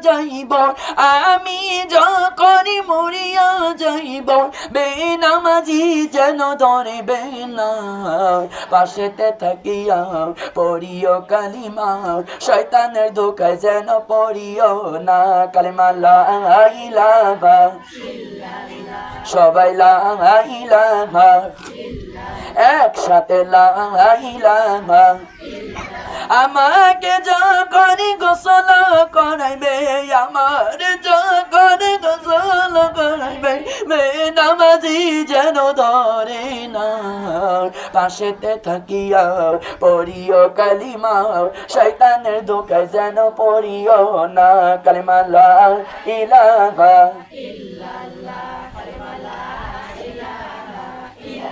যাইব আমি যখন মরিয়া যাইব বেনামাজি যেন ধরবে না পাশেতে থাকিয়া পড়িও কালিমা শয়তানের ধোকায় যেন পড়িও না কালিমা লা ইলাহা সবাই লা ইলাহা একসাথে লা ইলাহা আমাকে যখন গোসল করাইবে আমার যখন গোসল করাইবে বেনামাজি যেন ধরে না পাশেতে থাকিয়া পড়িও কালিমা শয়তানের ধোকায় যেন পড়িও না কালিমা লা ইলাহা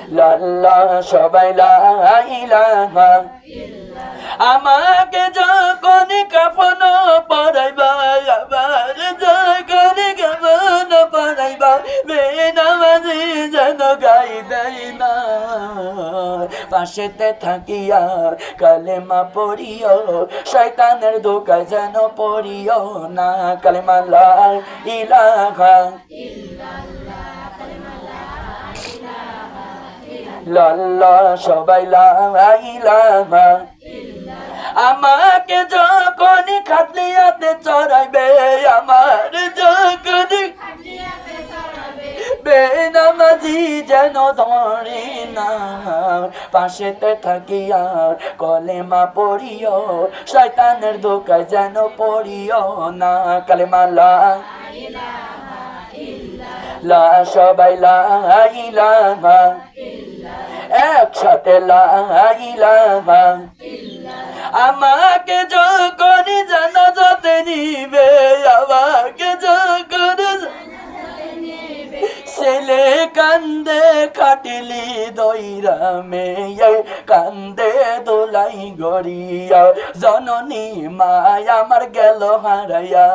ইল্লাল্লাহ সবাই লা ইলাহা আমাকে যখন কাফন পরাইবা আমার যখন কাফন পরাইবা বেনামাজি যেন গাই দেয় না পাশেতে থাকিয়া কালেমা পড়িও শয়তানের ধোকায় যেন পড়িও না কালেমা লা ইলাহা ইল্লাল্লাহ সবাই লা ইলাহা আমাকে যখন খাটলিয়াতে চড়াইবে আমার যখন বেনামাজি যেন ধরে না পাশেতে থাকিয়া কলেমা পড়িও শয়তানের ধোকায় যেন পড়িও না কালেমা লা লা সবাই লা ইলাহা একসাথে লা ইলাহা আমাকে যখন জানাজাতে নিবে আমাকে যখন ছেলে কান্দে খাটিলি দইরা মেয়ে কান্দে দোলাই গড়িয়া জননী মায় আমার গেল হারাইয়া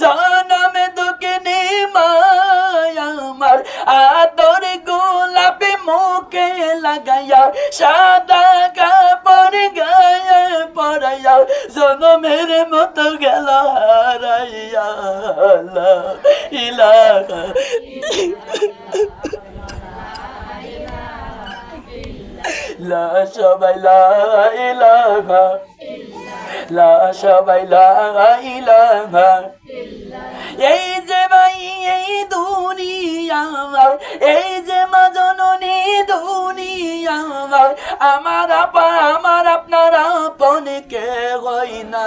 জনমে দুঃখিনী মায় আমার আদর গোলাপি মুখে লাগাইয়া সাদা কাপড় গায়ে পড়াইয়া জনমের মতো গেল হারাইয়া লা ইলাহা লা সবাই লা ইলাহা লা সবাই লা ইলাহা এই যে ভাই এই দুনিয়া এই যে মা জননী দুনিয়া আমার আপা আমার আপনার আপন কে হই না